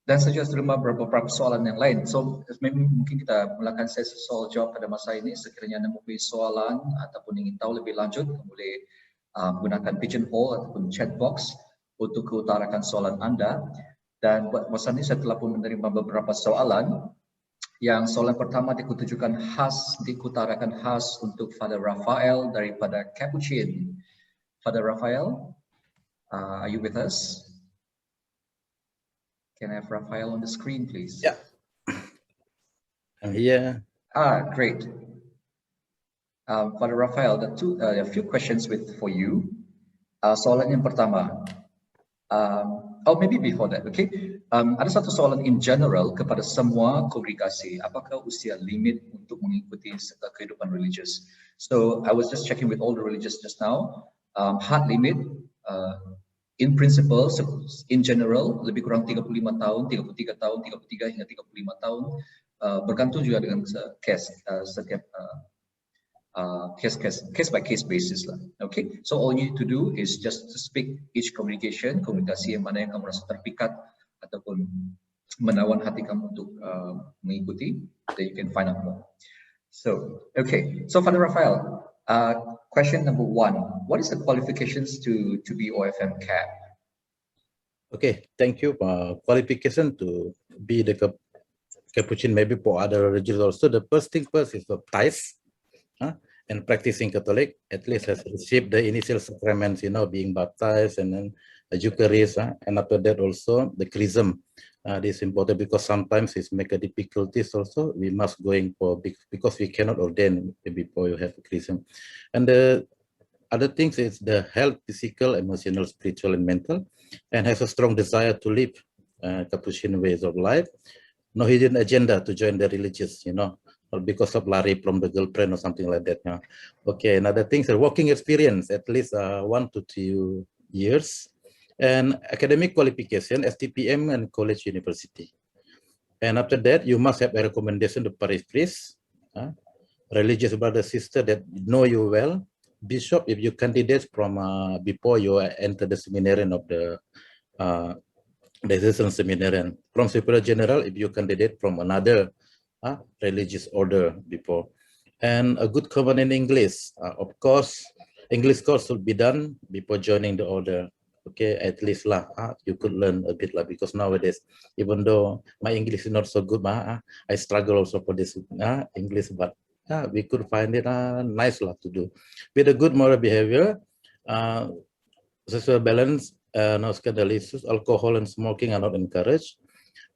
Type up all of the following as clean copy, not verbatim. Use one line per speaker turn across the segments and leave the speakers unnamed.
Dan saya terima beberapa soalan yang lain. So, mungkin kita mulakan sesi soal jawab pada masa ini. Sekiranya anda mempunyai soalan ataupun ingin tahu lebih lanjut, boleh gunakan pigeonhole ataupun chat box untuk keutarakan soalan anda. Dan buat masa ini saya telah pun menerima beberapa soalan. Yang soalan pertama dikutarakan khas untuk Father Raphael daripada Capuchin. Father Raphael, are you with us? Can I have Raphael on the screen, please?
Yeah, I'm here.
Great. Father Raphael, a few questions for you. Soalan yang pertama, maybe before that, okay? Ada satu soalan in general kepada semua kongregasi. Apakah usia limit untuk mengikuti kehidupan religius? So I was just checking with all the religious just now. Hard limit. In principle, in general, lebih kurang 35 tahun, 33 tahun, 33 hingga 35 tahun, bergantung juga dengan setiap case by case basis lah. Okay, so all you need to do is just to speak each kongregasi yang mana yang kamu rasa terpikat ataupun menawan hati kamu untuk mengikuti, then you can find out more. So, okay, so Father Raphael, question number 1, what is the qualifications to be OFM CAP?
Okay, thank you. Qualification to be the Capuchin, maybe for other religions also. The first thing is baptized and practicing Catholic, at least has received the initial sacraments, being baptized and then the Eucharist, and after that also the Charism. This is important because sometimes it's make a difficulties also. We must going for because we cannot ordain before you have a Charism. And the other things is the health, physical, emotional, spiritual, and mental, and has a strong desire to live Capuchin ways of life. No hidden agenda to join the religious, or because of lari from the girlfriend or something like that. Okay, another thing is working experience, at least 1 to 2 years. And academic qualification, STPM and college university. And after that, you must have a recommendation to parish priest, religious brother, sister that know you well, bishop if you candidate from before you enter the seminarian of the diocesan seminarian, from superior general if you candidate from another religious order before. And a good common in English, of course, English course should be done before joining the order. Okay, at least you could learn a bit because nowadays, even though my English is not so good, I struggle also for this English, but we could find it nice to do. With a good moral behavior, sexual balance, no scandalous, alcohol and smoking are not encouraged.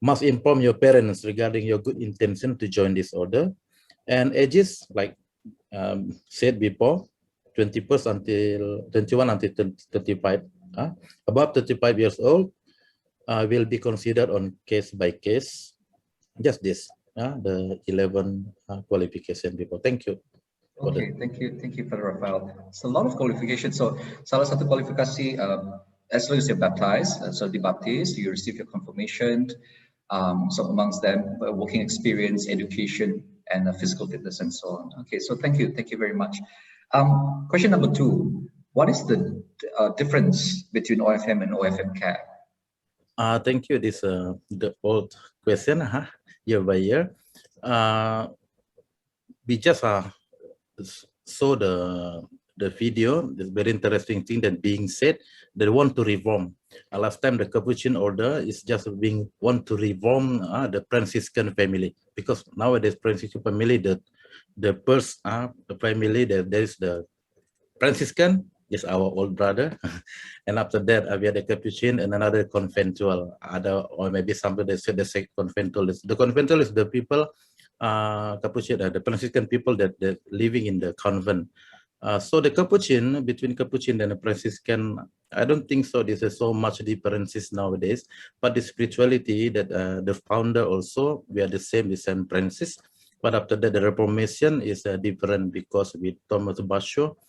Must inform your parents regarding your good intention to join this order. And ages, like said before, 21 until 35. Above 35 years old will be considered on case by case. Just this, the 11 qualification before. Thank you.
Okay, thank you, Father Raphael. It's a lot of qualifications. So, salah satu kualifikasi, as long as you're baptized, so dibaptis, you receive your confirmation. So amongst them, working experience, education, and physical fitness, and so on. Okay, so thank you very much. Question number 2. What is the difference between OFM and OFM CAP?
Thank you. This the old question, year by year. We just saw the video. This very interesting thing that being said. They want to reform. Last time the Capuchin order is just want to reform the Franciscan family, because nowadays Franciscan family the first the family there is the Franciscan is our old brother, and after that we had a Capuchin and another conventual, or maybe somebody said the second conventual. The conventual is the people, Capuchin, the Franciscan people that living in the convent. So the Capuchin, between Capuchin and the Franciscan, I don't think so. There's so much differences nowadays, but the spirituality that the founder also, we are the same Francis. But after that, the Reformation is different, because with Thomas Basho,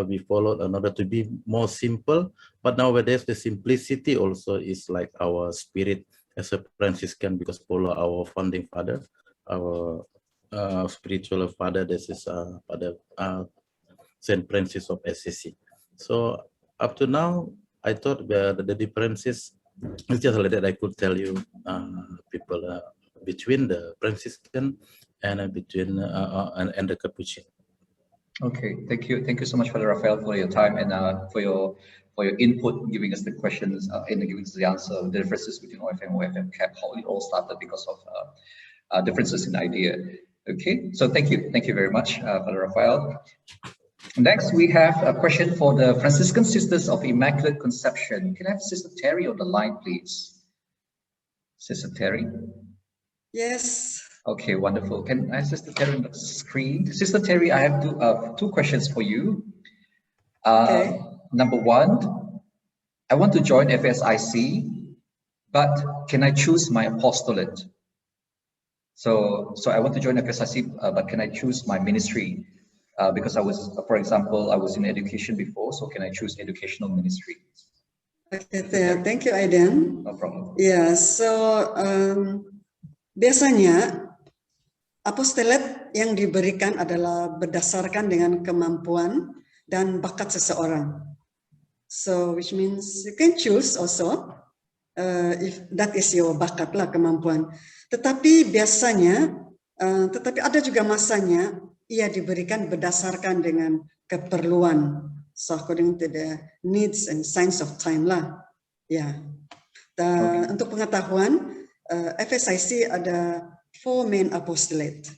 we followed another to be more simple. But nowadays, the simplicity also is like our spirit as a Franciscan, because follow our founding father, our spiritual father. This is Father Saint Francis of Assisi. So up to now, I thought the differences It's just like that I could tell you, people between the Franciscan and between and the Capuchin.
Okay, thank you so much, Father Raphael, for your time and for your input, giving us the questions and giving us the answer, the differences between OFM and OFM CAP, how it all started because of differences in idea. Okay, so thank you very much, Father Raphael. Next, we have a question for the Franciscan Sisters of Immaculate Conception. Can I have Sister Terry on the line, please? Sister Terry?
Yes.
Okay, wonderful. Can I have Sister Terry on the screen? Sister Terry, I have two questions for you.
Okay.
Number one, I want to join FSIC, but can I choose my apostolate? So I want to join FSIC, but can I choose my ministry? Because I was, for example, I was in education before, so can I choose educational ministry?
Okay, thank you, Aiden.
No problem.
Yeah, so biasanya apostolat yang diberikan adalah berdasarkan dengan kemampuan dan bakat seseorang. So which means you can choose also if that is your bakat lah, kemampuan. Tetapi biasanya, tetapi ada juga masanya ia diberikan berdasarkan dengan keperluan. So according to the needs and signs of time lah. Ya. Yeah. Untuk pengetahuan, FSIC ada 4 main apostolate.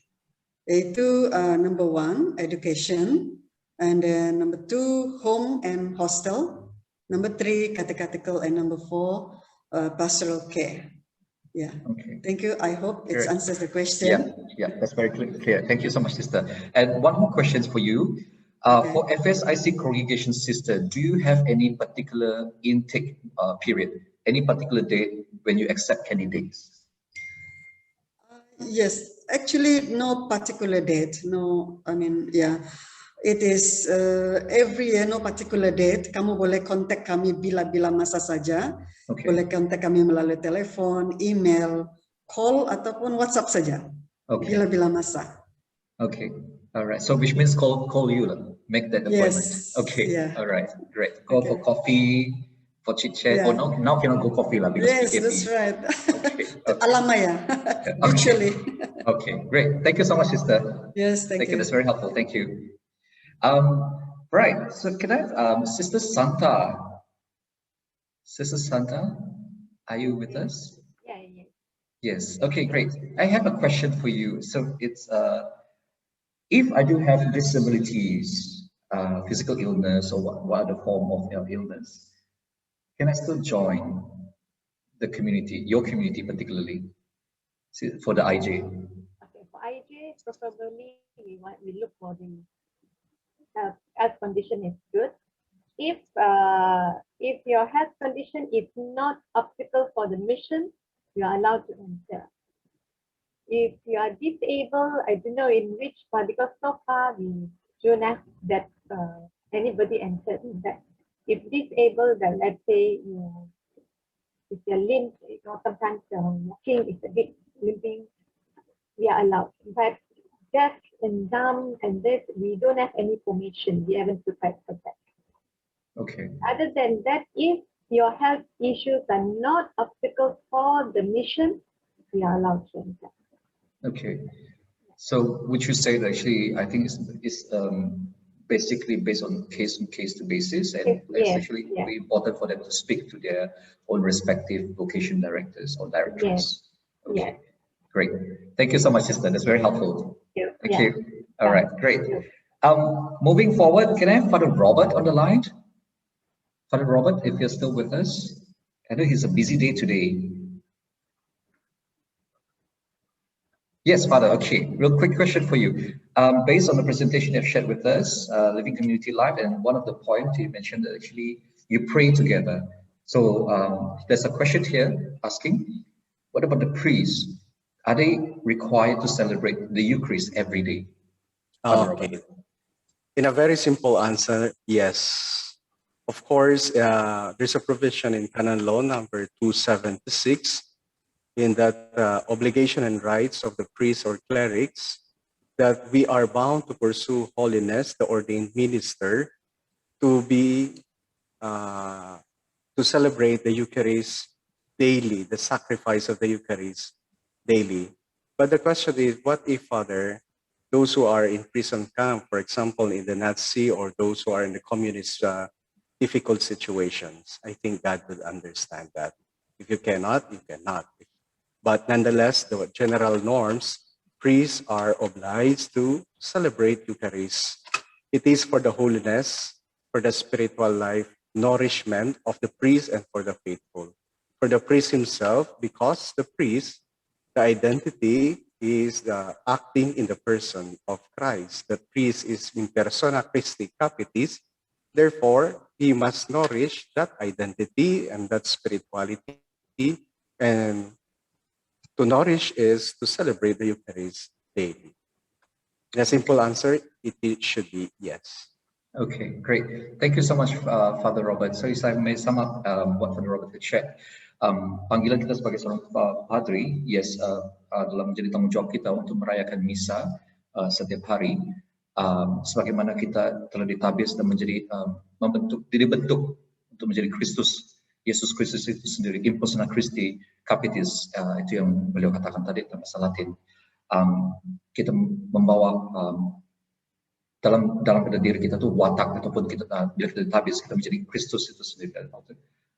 Yaitu number 1, education, and then number 2, home and hostel, number 3, catechetical, and number 4, pastoral care. Yeah.
Okay.
Thank you. I hope it answers the question.
Yeah, that's very clear. Thank you so much, sister. And one more question for you. For FSIC congregation sister, do you have any particular intake period, any particular date when you accept candidates?
Yes, actually no particular date. No, I mean, yeah. It is every year, no particular date. Kamu boleh kontak kami bila-bila masa saja. Okay. Boleh kontak kami melalui telepon, email, call, ataupun WhatsApp saja. Okay. Bila-bila masa.
Okay. All right. So which means call you, make that appointment.
Yes.
Okay.
Yeah.
All right. Great. Go for coffee, for chit chat. Yeah. Oh, now cannot go coffee because
yes,
PKP.
That's right.
Okay.
Alamaya. Usually.
Okay. Great. Thank you so much, sister.
Yes. Thank you.
That's very helpful. Thank you. Right. So can I, Sister Santa? Sister Santa, are you with us?
Yeah.
Yes. Okay, great. I have a question for you. So it's, if I do have disabilities, physical illness, or what other form of illness, can I still join the community, your community particularly, for the IJ?
Okay, for IJ, preferably we look for the health condition is good. If your health condition is not obstacle for the mission, you are allowed to enter. If you are disabled, I don't know in which part, because so far we don't have that anybody entered in that. If disabled, then let's say if your limbs, sometimes walking is a bit limping, we are allowed. But deaf and dumb and this, we don't have any permission. We haven't prepared for that.
Okay.
Other than that, if your health issues are not obstacles for the mission, we are allowed to enter.
Okay. So would you say that actually, I think it's basically based on case to basis, and it's actually very important for them to speak to their own respective vocation directors or directors.
Yes.
Okay.
Yes.
Great. Thank you so much, sister. That's very helpful. Thank you. All right. Great. Moving forward, can I have Father Robert on the line? Father Robert, if you're still with us, I know he's a busy day today. Yes, Father. Okay, real quick question for you. Based on the presentation you've shared with us, Living Community Life, and one of the points you mentioned that actually you pray together. So there's a question here asking, what about the priests? Are they required to celebrate the Eucharist every day?
Okay. In a very simple answer, yes. Of course, there's a provision in Canon Law number 276 in that obligation and rights of the priests or clerics that we are bound to pursue holiness, the ordained minister, to be to celebrate the Eucharist daily, the sacrifice of the Eucharist daily. But the question is, what if, Father, those who are in prison camp, for example, in the Nazi, or those who are in the communist difficult situations? I think God would understand that. If you cannot, you cannot. But nonetheless, the general norms, priests are obliged to celebrate Eucharist. It is for the holiness, for the spiritual life, nourishment of the priest and for the faithful. For the priest himself, because the priest, the identity is the acting in the person of Christ. The priest is in persona Christi Capitis. Therefore, he must nourish that identity and that spirituality. And to nourish is to celebrate the Eucharist daily. The simple answer, it should be yes.
Okay, great. Thank you so much, Father Robert. So, if I may sum up what Father Robert had shared, panggilan kita sebagai seorang padri, yes, dalam menjadi tanggung jawab kita untuk merayakan misa setiap hari, sebagaimana kita telah ditabis dan menjadi dibentuk untuk menjadi Kristus, Yesus Kristus itu sendiri, in persona Christi Capitis, itu yang beliau katakan tadi dalam bahasa Latin. Kita membawa dalam pada diri kita tuh watak ataupun kita bila kita ditabis kita menjadi Kristus itu sendiri.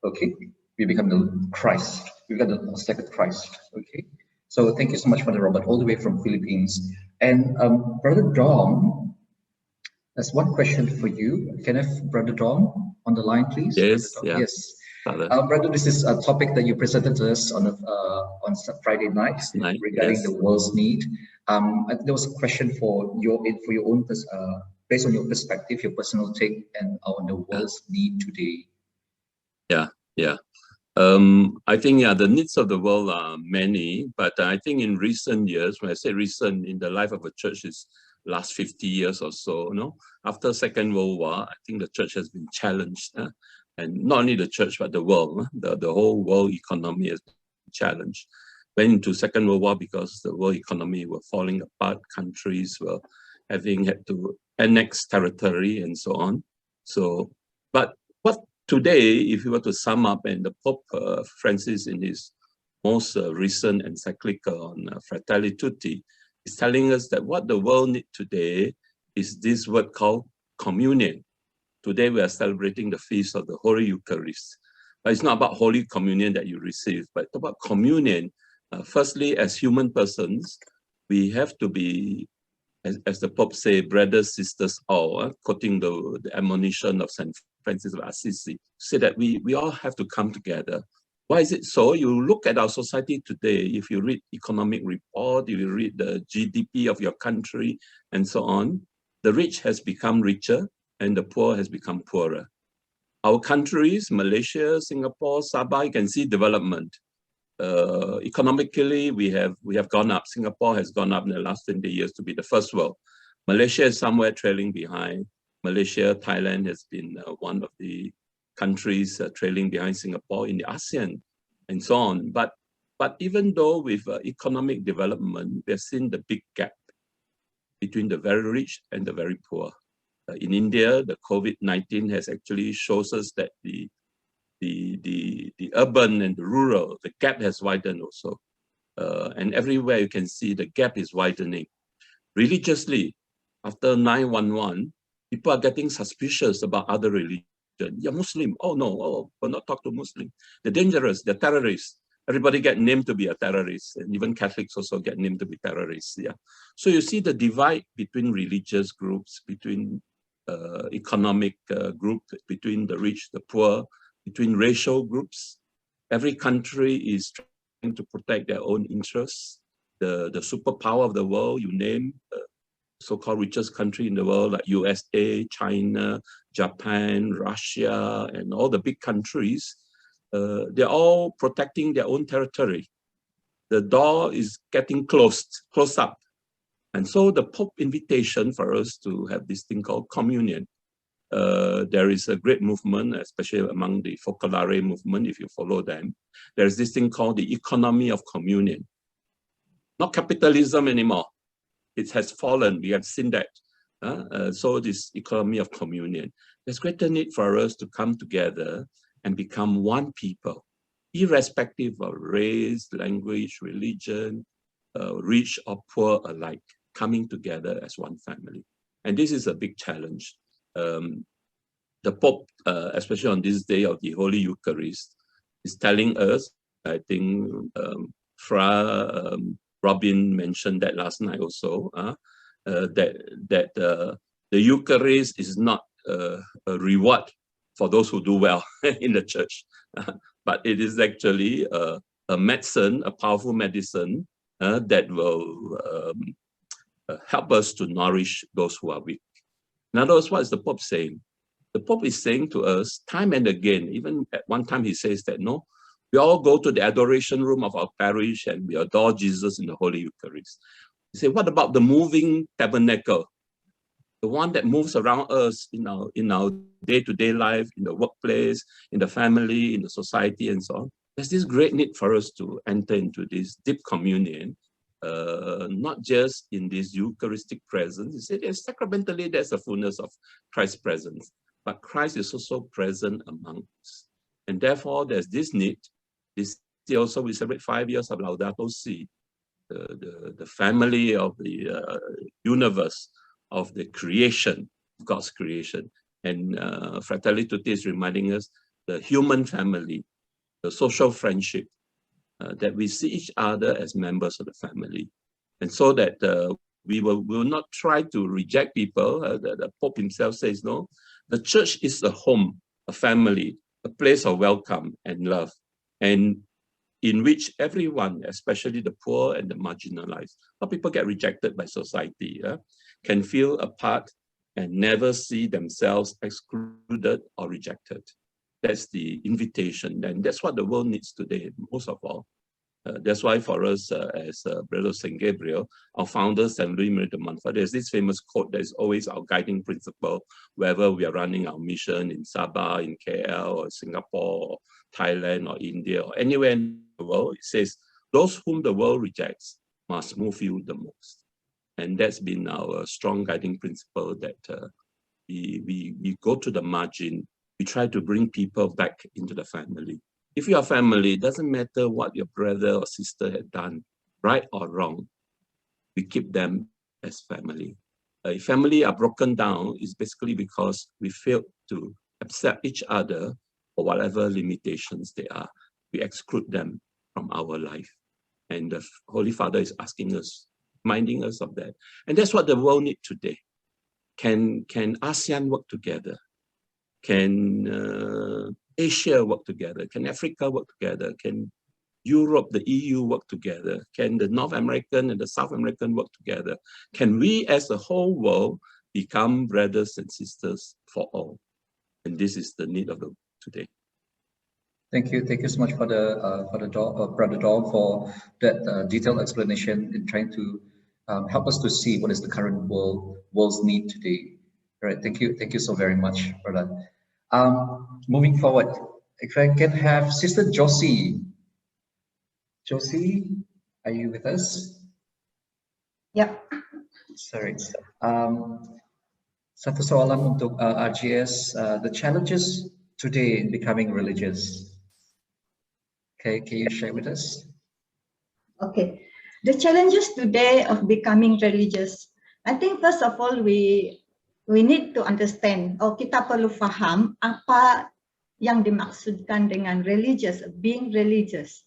Okay, we become the Christ, we become the second Christ. Okay, so thank you so much, Father Robert, all the way from Philippines. And Brother Dom, there's one question for you. Can I have Brother Dom on the line, please?
Yes, yeah.
Yes.
Father.
Brother, this is a topic that you presented to us on Friday night regarding the world's need. There was a question for your own based on your perspective, your personal take, and on the world's need today.
Yeah. I think the needs of the world are many, but I think in recent years, when I say recent, in the life of a church is last 50 years or so. After Second World War, I think the church has been challenged. And not only the church, but the world, the whole world economy has been challenged. Went into Second World War because the world economy were falling apart, countries were had to annex territory and so on. So, but what today, if you were to sum up, and the Pope Francis in his most recent encyclical on Fratelli Tutti is telling us that what the world needs today is this word called communion. Today we are celebrating the feast of the Holy Eucharist. But it's not about Holy Communion that you receive, but it's about communion. Firstly, as human persons, we have to be, as the Pope say, brothers, sisters, all, quoting the admonition of St. Francis of Assisi, say that we all have to come together. Why is it so? You look at our society today, if you read economic report, if you read the GDP of your country, and so on, the rich has become richer, and the poor has become poorer. Our countries, Malaysia, Singapore, Sabah, you can see development. Economically, we have gone up. Singapore has gone up in the last 20 years to be the first world. Malaysia is somewhere trailing behind. Malaysia, Thailand has been one of the countries trailing behind Singapore in the ASEAN, and so on. But even though with economic development, we have seen the big gap between the very rich and the very poor. In India, the COVID-19 has actually shows us that the urban and the rural, the gap has widened also. And everywhere you can see the gap is widening. Religiously, after 9/11, people are getting suspicious about other religions. You're Muslim. Oh no, we'll not talk to Muslim. They're dangerous, they're terrorists. Everybody get named to be a terrorist, and even Catholics also get named to be terrorists. Yeah. So you see the divide between religious groups, between economic group, between the rich, the poor, between racial groups. Every country is trying to protect their own interests. The superpower of the world, you name, so-called richest country in the world, like USA, China, Japan, Russia, and all the big countries, they're all protecting their own territory. The door is getting closed up. And so the Pope invitation for us to have this thing called communion. There is a great movement, especially among the Focolare movement, if you follow them. There's this thing called the economy of communion. Not capitalism anymore. It has fallen, we have seen that. So this economy of communion. There's greater need for us to come together and become one people irrespective of race, language, religion, rich or poor alike, coming together as one family. And this is a big challenge. The Pope, especially on this day of the Holy Eucharist, is telling us, I think Robin mentioned that last night also, that the Eucharist is not a reward for those who do well in the church, but it is actually a medicine, a powerful medicine that will help us to nourish those who are weak. In other words, what is the Pope saying? The Pope is saying to us time and again, even at one time he says that, no, we all go to the adoration room of our parish and we adore Jesus in the Holy Eucharist. He said, what about the moving tabernacle? The one that moves around us in our day-to-day life, in the workplace, in the family, in the society, and so on. There's this great need for us to enter into this deep communion, not just in this Eucharistic presence. He said, yes, sacramentally, there's a fullness of Christ's presence, but Christ is also present among us. And therefore, there's this need. This year also, we celebrate 5 years of Laudato Si, the family of the universe, of the creation, God's creation. And Fratelli Tutti is reminding us the human family, the social friendship, that we see each other as members of the family. And so that we will not try to reject people. The Pope himself says, no, the church is a home, a family, a place of welcome and love, and in which everyone, especially the poor and the marginalized, how people get rejected by society, can feel a part and never see themselves excluded or rejected. That's the invitation, and that's what the world needs today, most of all. That's why for us, as Brother St. Gabriel, our founder, St. Louis Marie de Montfort, there's this famous quote that is always our guiding principle, wherever we are running our mission in Sabah, in KL, or Singapore, or Thailand, or India, or anywhere in the world. It says, those whom the world rejects must move you the most. And that's been our strong guiding principle, that we go to the margin. We try to bring people back into the family. If you are family, it doesn't matter what your brother or sister had done, right or wrong. We keep them as family. If family are broken down, it's basically because we failed to accept each other for whatever limitations they are. We exclude them from our life. And the Holy Father is asking us, reminding us of that. And that's what the world needs today. Can ASEAN work together? Can Asia work together? Can Africa work together? Can Europe, the EU work together? Can the North American and the South American work together? Can we as a whole world become brothers and sisters for all? And this is the need of the today.
Thank you so much for the Brother Dawn, for that detailed explanation in trying to help us to see what is the current world's need today. All right, thank you so very much for that. Moving forward, if I can have Sister Josie. Josie, are you with us?
Yep.
Sorry. Satu soalan untuk RGS, the challenges today in becoming religious. Okay, can you share with us?
Okay, the challenges today of becoming religious. I think first of all we need to understand, kita perlu faham apa yang dimaksudkan dengan religious, being religious.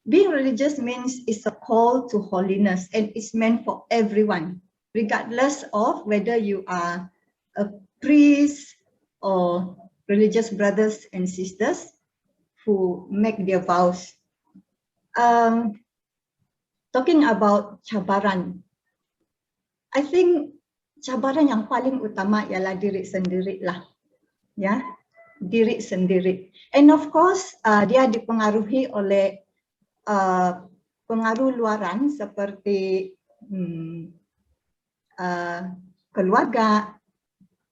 Being religious means it's a call to holiness, and it's meant for everyone, regardless of whether you are a priest or religious brothers and sisters who make their vows. Talking about cabaran, I think cabaran yang paling utama ialah diri sendiri lah, ya, diri sendiri. And of course, dia dipengaruhi oleh pengaruh luaran seperti keluarga,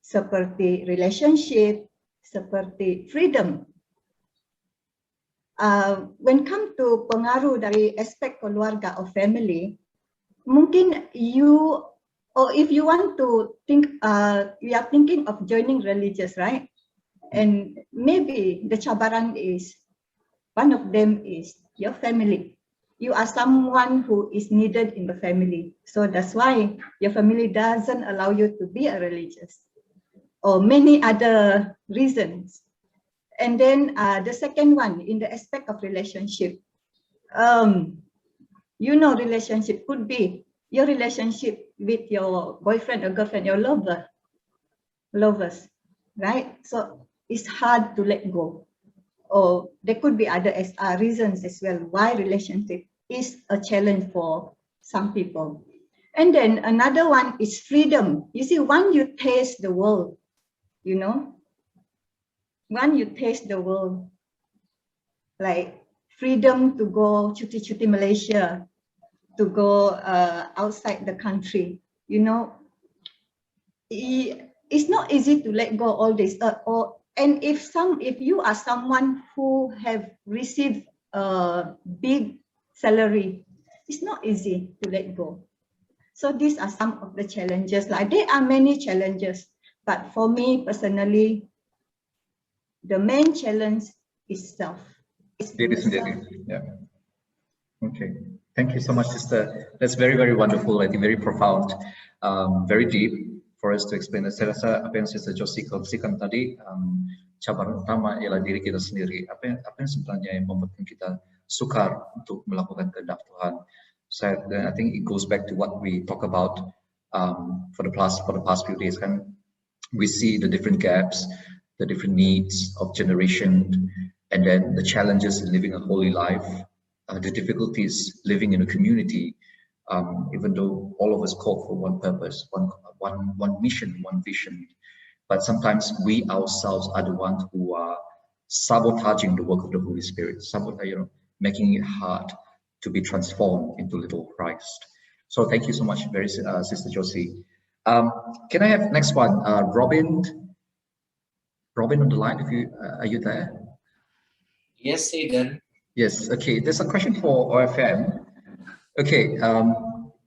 seperti relationship, seperti freedom. When come to pengaruh dari aspek keluarga or family, mungkin you, or if you want to think, you are thinking of joining religious, right? And maybe the cabaran is One of them is your family. You are someone who is needed in the family. So that's why your family doesn't allow you to be a religious, or many other reasons. And then the second one, in the aspect of relationship, you know, relationship could be your relationship with your boyfriend or girlfriend, your lovers, right? So it's hard to let go. Or there could be other reasons as well why relationship is a challenge for some people. And then another one is freedom. You see, when you taste the world, you know, when you taste the world, like freedom to go cuti-cuti Malaysia, to go outside the country, you know, it's not easy to let go all this. And if you are someone who have received a big salary, it's not easy to let go. So these are some of the challenges. Like there are many challenges, but for me personally, the main challenge is self.
Yeah. Okay. Thank you so much, sister. That's very, very wonderful. I think very profound, very deep for us to explain. Saya rasa apa yang Sister Josie kongsikan tadi, cabaran utama ialah diri kita sendiri. Apa yang sebenarnya yang membuat kita sukar untuk melakukan kehendak Tuhan. I think it goes back to what we talk about for the past few days. Kan, we see the different gaps, the different needs of generation, and then the challenges in living a holy life. The difficulties living in a community, even though all of us call for one purpose, one mission, one vision, but sometimes we ourselves are the ones who are sabotaging the work of the Holy Spirit, making it hard to be transformed into little Christ. So thank you so much, Sister Josie. Can I have next one, Robin? Robin on the line, are you there?
Yes, Aidan.
Yes, okay, there's a question for OFM. Okay,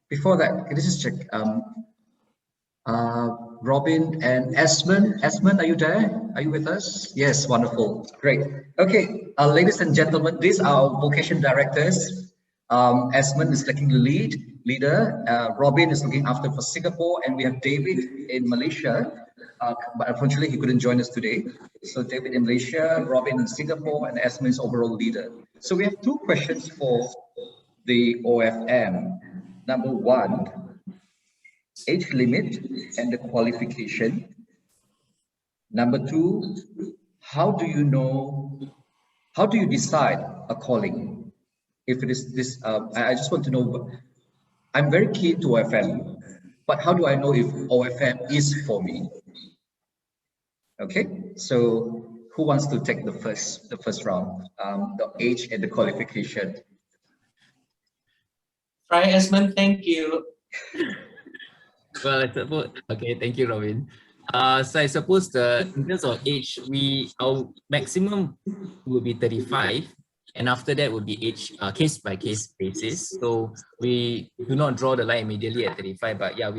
before that, can I just check? Robin and Esmond, are you there? Are you with us? Yes, wonderful, great. Okay, ladies and gentlemen, these are our vocation directors. Esmond is taking the leader. Robin is looking after for Singapore, and we have David in Malaysia. But unfortunately, he couldn't join us today. So David in Malaysia, Robin in Singapore, and Esmond is overall leader. So we have two questions for the OFM. Number one, age limit and the qualification. Number two, how do you decide a calling? If it is this, I just want to know, I'm very keen to OFM, but how do I know if OFM is for me? Okay, so who wants to take the first round? The age and the qualification.
Try Esmond, thank you.
Well, I suppose, okay, thank you, Robin. So I suppose in terms of age, our maximum will be 35, and after that will be age case by case basis. So we do not draw the line immediately at 35, but yeah,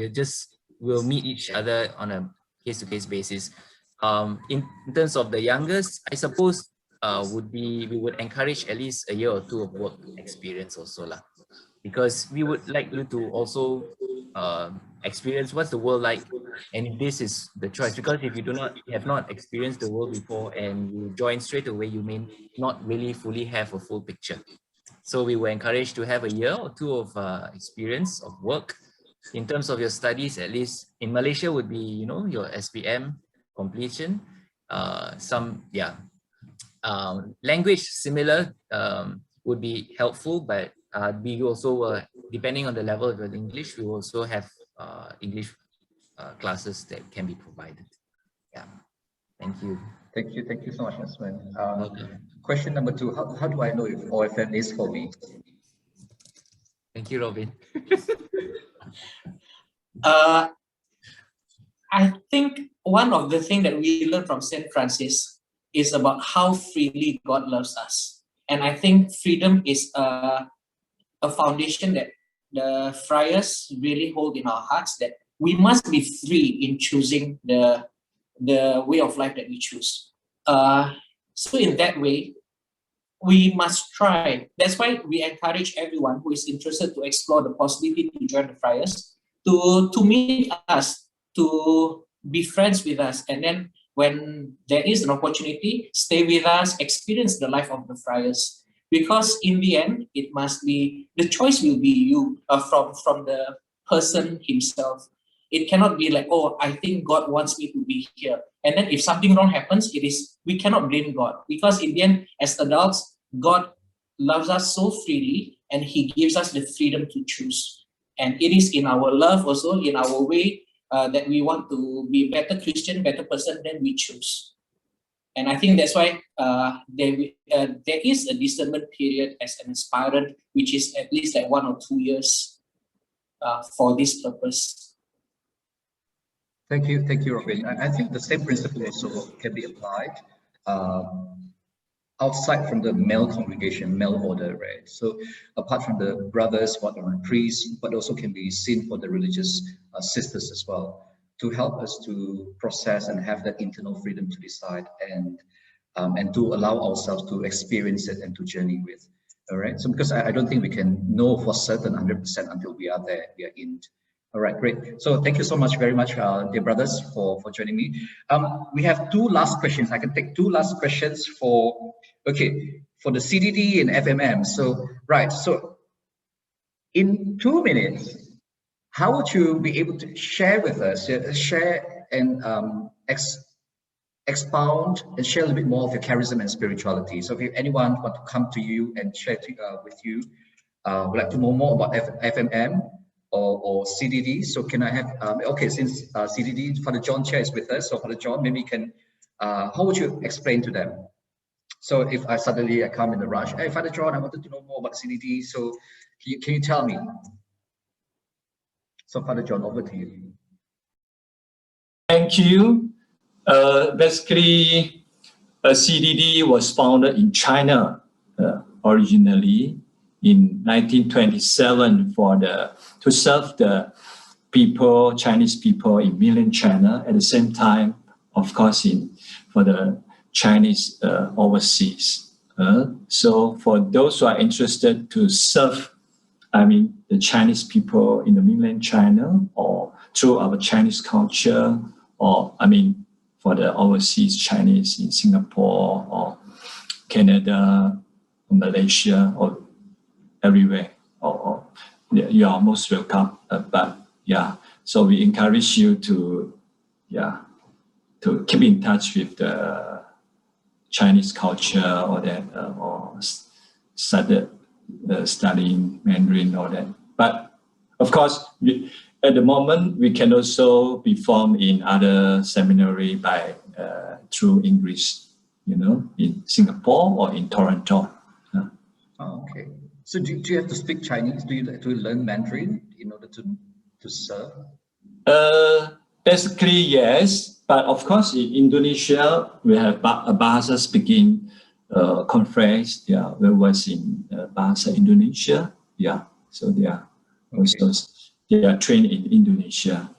we'll meet each other on a case to case basis. In terms of the youngest, I suppose we would encourage at least a year or two of work experience also lah, because we would like you to also experience what's the world like, and if this is the choice, because if you have not experienced the world before and you join straight away, you may not really fully have a full picture. So we were encouraged to have a year or two of experience of work. In terms of your studies, at least in Malaysia would be, your SPM completion, language similar would be helpful, but we also, depending on the level of English, we also have English classes that can be provided. Yeah, thank you.
Thank you so much, Esmond. Question number two, how do I know if OFM is for me?
Thank you, Robin.
I think one of the things that we learn from St. Francis is about how freely God loves us. And I think freedom is a foundation that the friars really hold in our hearts, that we must be free in choosing the way of life that we choose. So in that way, we must try. That's why we encourage everyone who is interested to explore the possibility to join the friars, to meet us, to be friends with us, and then when there is an opportunity, stay with us, experience the life of the friars. Because in the end, it must be, the choice will be you, from the person himself. It cannot be like, oh, I think God wants me to be here. And then if something wrong happens, we cannot blame God. Because in the end, as adults, God loves us so freely and he gives us the freedom to choose. And it is in our love also, in our way, that we want to be a better Christian, better person, then we choose. And I think that's why there is a discernment period as an aspirant, which is at least like 1 or 2 years for this purpose.
Thank you, Robin. I think the same principle also can be applied outside from the male congregation, male order, right? So apart from the brothers, apart from the priests, but also can be seen for the religious sisters as well, to help us to process and have that internal freedom to decide and to allow ourselves to experience it and to journey with. All right. So because I don't think we can know for certain 100% until we are there, we are in. All right, great. So thank you so much, very much, dear brothers, for joining me. We have 2 last questions. I can take 2 last questions for the CDD and FMM. So, right. So in 2 minutes, how would you be able to share with us, share and expound and share a little bit more of your charism and spirituality? So if anyone want to come to you and share with you, would like to know more about FMM or CDD. So can I have, since CDD, Father John Chair is with us, so Father John, maybe you can, how would you explain to them? So if I come in a rush, hey, Father John, I wanted to know more about CDD, so can you tell me? So Father John, over to you.
Thank you. Basically, CDD was founded in China originally in 1927 to serve the people, Chinese people in mainland China. At the same time, of course, for the Chinese overseas. So for those who are interested to serve, the Chinese people in the mainland China, or through our Chinese culture, or for the overseas Chinese in Singapore or Canada, or Malaysia, or everywhere, or you are most welcome. So we encourage you to keep in touch with the Chinese culture, or that, or studying Mandarin, or that. But of course, at the moment, we can also be formed in other seminary through English, in Singapore or in Toronto.
Okay. So do you have to speak Chinese? Do you learn Mandarin in order to serve?
Basically, yes. But of course, in Indonesia, we have a Bahasa speaking conference. Yeah, we was in Bahasa Indonesia. Yeah, so they are also trained in Indonesia.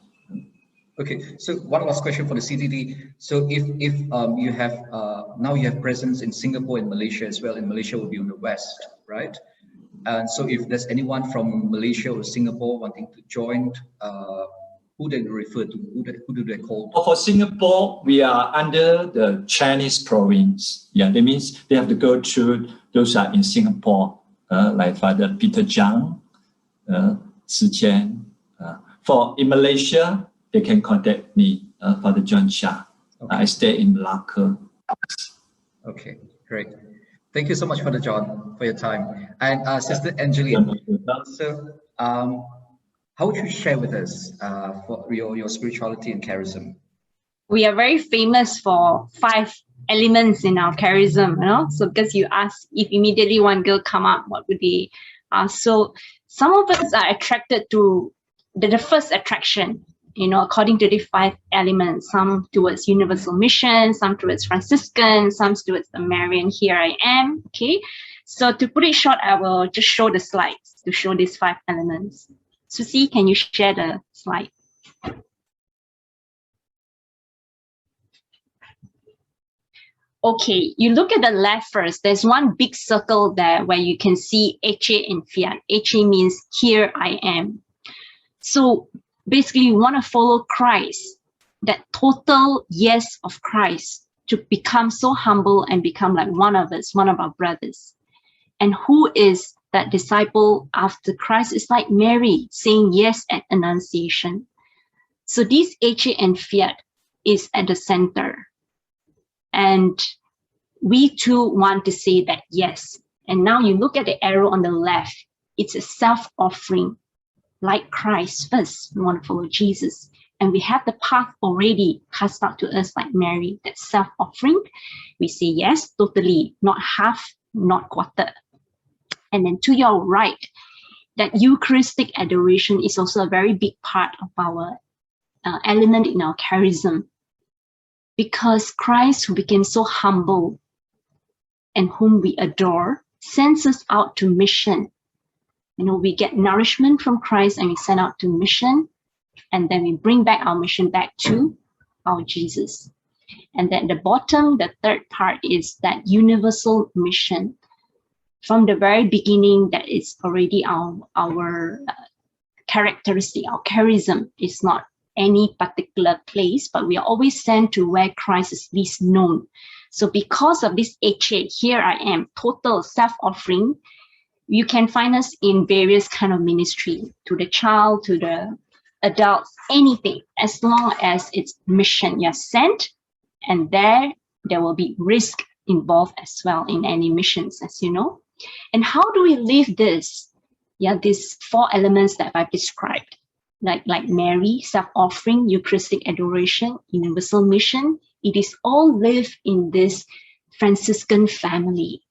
Okay, so one last question for the CDD. So if you have now you have presence in Singapore and Malaysia as well, and Malaysia will be on the west, right? And so if there's anyone from Malaysia or Singapore wanting to join, who they refer to? Who do they call?
For Singapore, we are under the Chinese province. Yeah, that means they have to go through those are in Singapore, like Father Peter Zhang, Si Chen. In Malaysia, they can contact me, Father John Shah. Okay. I stay in Malacca.
Okay, great. Thank you so much, Father John, for your time. And Sister Angeline, so how would you share with us for your spirituality and charism?
We are very famous for 5 elements in our charism, So because you asked if immediately one girl come up, what would they ask? So some of us are attracted to the first attraction, according to the 5 elements, some towards universal mission, some towards Franciscan, some towards the Marian, here I am. Okay. So to put it short, I will just show the slides to show these 5 elements. Susie, can you share the slide? Okay, you look at the left first. There's one big circle there where you can see HA and fiat. HA means here I am. So basically, you want to follow Christ, that total yes of Christ, to become so humble and become like one of us, one of our brothers. And who is that disciple after Christ? Is like Mary saying yes at Annunciation. So this HA and fiat is at the center. And we too want to say that yes. And now you look at the arrow on the left, it's a self-offering, like Christ first. We want to follow Jesus. And we have the path already cast out to us like Mary, that self-offering. We say yes, totally, not half, not quarter. And then to your right, that Eucharistic adoration is also a very big part of our element in our charism. Because Christ, who became so humble and whom we adore, sends us out to mission. You know, we get nourishment from Christ and we send out to mission, and then we bring back our mission back to our Jesus. And then at the bottom, the third part is that universal mission. From the very beginning, that is already our characteristic, our charism is not any particular place, but we are always sent to where Christ is least known. So because of this HA, here I am, total self-offering, you can find us in various kind of ministry, to the child, to the adults, anything, as long as it's mission. You're sent, and there will be risk involved as well in any missions, as you know. And how do we live this? Yeah, these four elements that I've described, like Mary, self-offering, Eucharistic adoration, universal mission. It is all lived in this Franciscan family,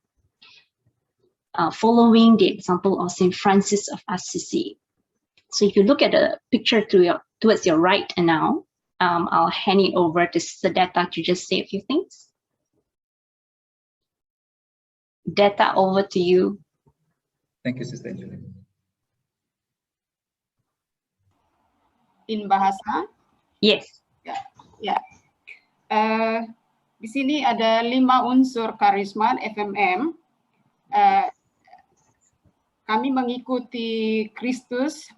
following the example of St. Francis of Assisi. So if you look at the picture towards your right now, I'll hand it over to Sister Detta to just say a few things. Detta, over to you.
Thank you, Sister Angeline.
In bahasa?
Yes.
Ya. Di sini ada 5 unsur karisma FMM. Kami mengikuti Kristus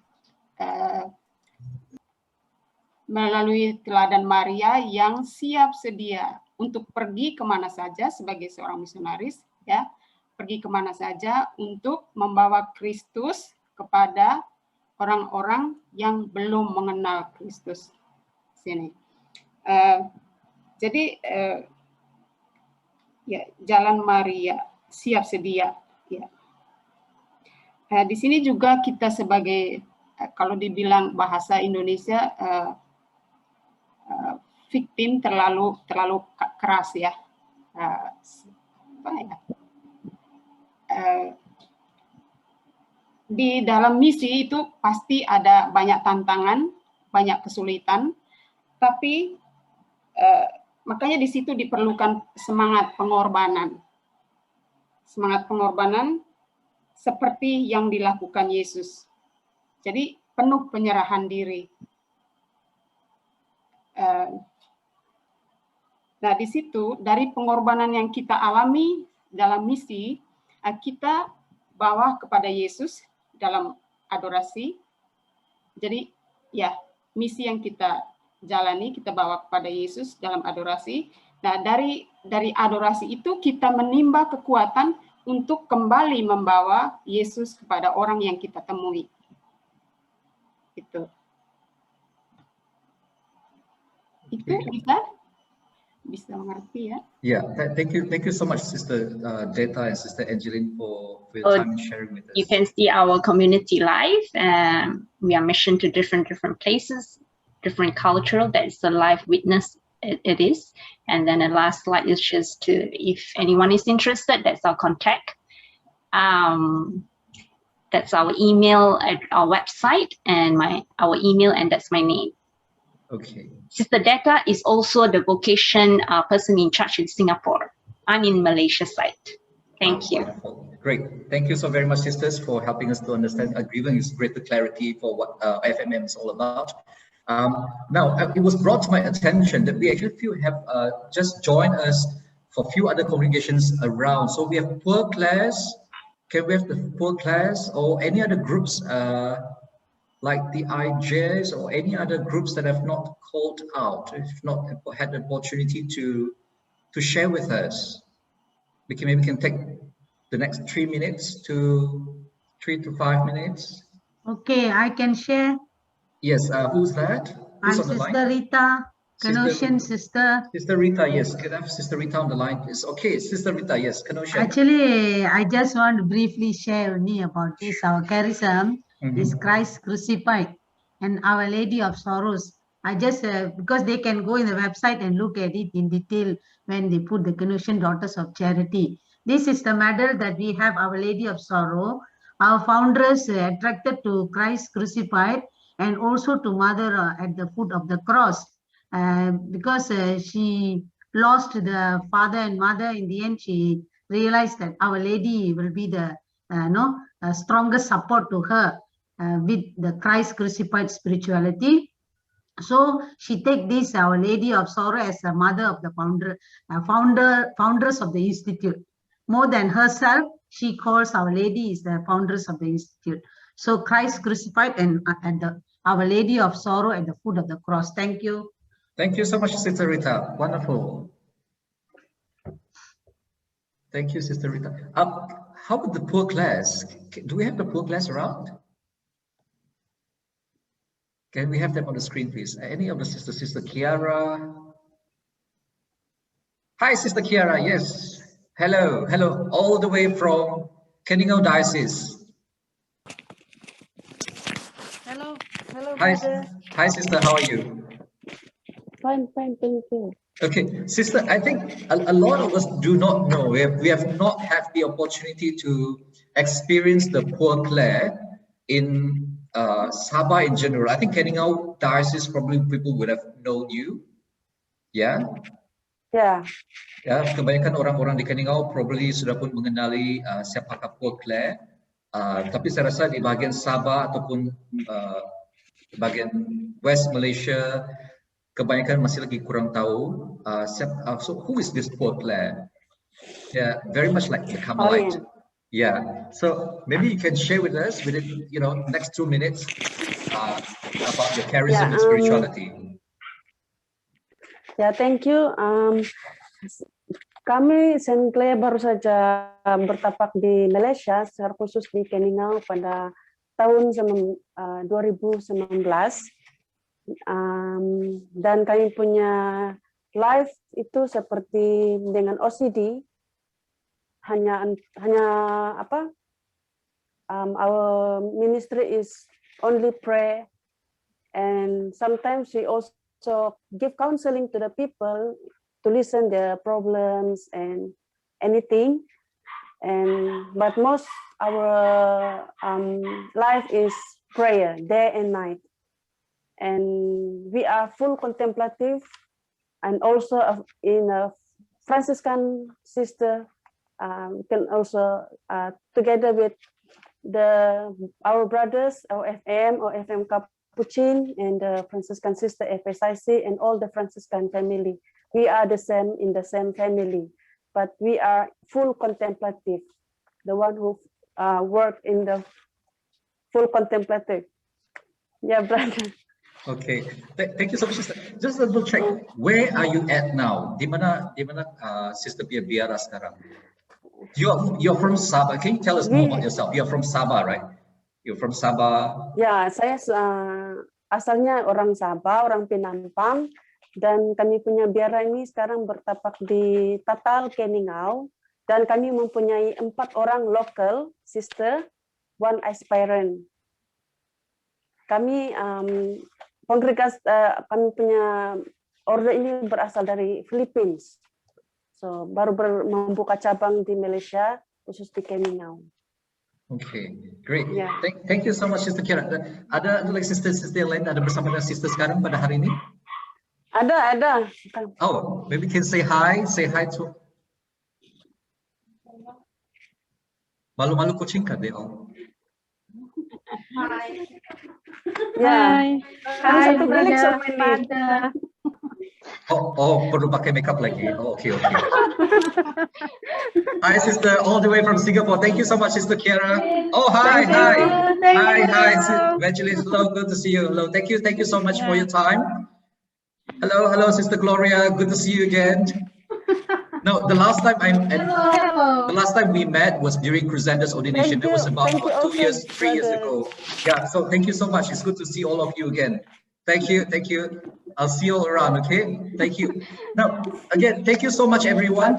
melalui teladan Maria yang siap sedia untuk pergi kemana saja sebagai seorang misionaris, ya, pergi kemana saja untuk membawa Kristus kepada orang-orang yang belum mengenal Kristus. Sini. Jadi ya, jalan Maria siap sedia. Ya. Di sini juga kita sebagai, kalau dibilang bahasa Indonesia, victim terlalu keras ya. Apa ya? Di dalam misi itu pasti ada banyak tantangan, banyak kesulitan, tapi makanya di situ diperlukan semangat pengorbanan. Semangat pengorbanan seperti yang dilakukan Yesus. Jadi penuh penyerahan diri. Nah, di situ dari pengorbanan yang kita alami dalam misi, kita bawa kepada Yesus dalam adorasi. Jadi ya, misi yang kita jalani kita bawa kepada Yesus dalam adorasi. Nah, dari adorasi itu kita menimba kekuatan untuk kembali membawa Yesus kepada orang yang kita temui. Itu bisa mengerti ya?
Yeah, thank you so much, Sister Detta and Sister Angeline for your time and sharing with us.
You can see our community live. We are mission to different places, different cultural. That is the live witness. It is. And then the last slide is just to, if anyone is interested, that's our contact. That's our email at our website and our email, and that's my name.
Okay.
Sister Detta is also the vocation person in charge in Singapore. I'm in Malaysia site. Thank you.
Wonderful. Great. Thank you so very much, sisters, for helping us to understand, giving us greater clarity for what FMM is all about. Now, it was brought to my attention that we actually have just joined us for few other congregations around. So we have poor class. Can we have the poor class or any other groups like the IJs or any other groups that have not called out, if not had the opportunity to share with us? Maybe we can take the next 3 minutes to 3 to 5 minutes.
Okay, I can share.
Yes, who's that? Who's
I'm
on the line?
Sister Rita, Canossian sister.
Sister Rita, yes. Can I have Sister Rita on the line, please? Okay, Sister Rita, yes. Canossian.
Actually, I just want to briefly share only about this. Our charism is Christ crucified and Our Lady of Sorrows. I just, because they can go in the website and look at it in detail when they put the Canossian Daughters of Charity. This is the medal that we have, Our Lady of Sorrow. Our founders attracted to Christ crucified and also to Mother at the foot of the cross. Because she lost the father and mother, in the end she realized that Our Lady will be the strongest support to her with the Christ crucified spirituality. So she take this Our Lady of Sorrow as a mother of the founders of the institute. More than herself, she calls Our Lady is the founders of the institute. So Christ crucified and Our Lady of Sorrow at the foot of the cross. Thank you.
Thank you so much, Sister Rita. Wonderful. Thank you, Sister Rita. How about the poor class? Do we have the poor class around? Can we have them on the screen, please? Any of the sisters? Sister Kiara. Hi, Sister Kiara. Yes. Hello. Hello. All the way from Keningau Diocese.
Hello. Hello,
Hi.
brother.
Hi, sister. How are you?
Fine, thank you.
Okay, sister, I think a lot of us do not know. We have not had the opportunity to experience the Poor Clare in Sabah in general. I think Keningau Diocese, probably people would have known you. Yeah?
Yeah.
Ya, kebanyakan orang-orang di Keningau probably sudah pun mengenali siapakah Poor Clare. Tapi saya rasa di bahagian Sabah ataupun bahagian West Malaysia, kebanyakan masih lagi kurang tahu. So who is this Poor Clare? Yeah, very much like the Carmelite.
Oh,
yeah. So maybe you can share with us within next 2 minutes about your charism and spirituality.
Ya, thank you. Kami Saint Clare baru saja bertapak di Malaysia, secara khusus di Keningau pada tahun 2019. Dan kami punya life itu seperti dengan OCD, hanya apa? Our ministry is only pray, and sometimes we also give counseling to the people to listen their problems and anything. But most our life is prayer day and night. And we are full contemplative, and also in a Franciscan sister can also together with our brothers, our FM or FM Capuchin, and the Franciscan sister FSIC, and all the Franciscan family. We are the same in the same family, but we are full contemplative. The one who work in the full contemplative. Yeah, brother.
Okay, thank you so much, sister. Just a little check. Where are you at now? Di mana sister biara sekarang? You're from Sabah. Can you tell us more about yourself? You're from Sabah, right? You're from Sabah.
Ya, saya asalnya orang Sabah, orang Penampang, dan kami punya biara ini sekarang bertapak di Tatal, Keningau, dan kami mempunyai 4 orang local sister, 1 aspirant. Kami kongregasi kami punya order ini berasal dari Philippines. So baru membuka cabang di Malaysia, khusus di Keningau.
Okay, great.
Yeah.
Thank you so much, Sister Kira. Ada lagi sister yang lain ada bersama dengan sister sekarang pada hari ini?
Ada.
Oh, maybe you can say hi to. Malu-malu kucing kah dia?
Ya.
Hi.
Kami
Hi,
satu bilik
brother,
sama ini.
father.
Oh, perlu pakai makeup lagi. Oh, okay. Hi, sister, all the way from Singapore. Thank you so much, Sister Kiara. Oh, hi. Hi, Evangelist. Hello, good to see you. Hello, thank you so much for your time. Hello, Sister Gloria. Good to see you again. No, the last time we met was during Crusander's ordination. That was about 3 years ago. Yeah, so thank you so much. It's good to see all of you again. Thank you. I'll see you all around, okay? Thank you. Now, again, thank you so much, everyone.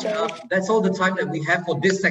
That's all the time that we have for this section.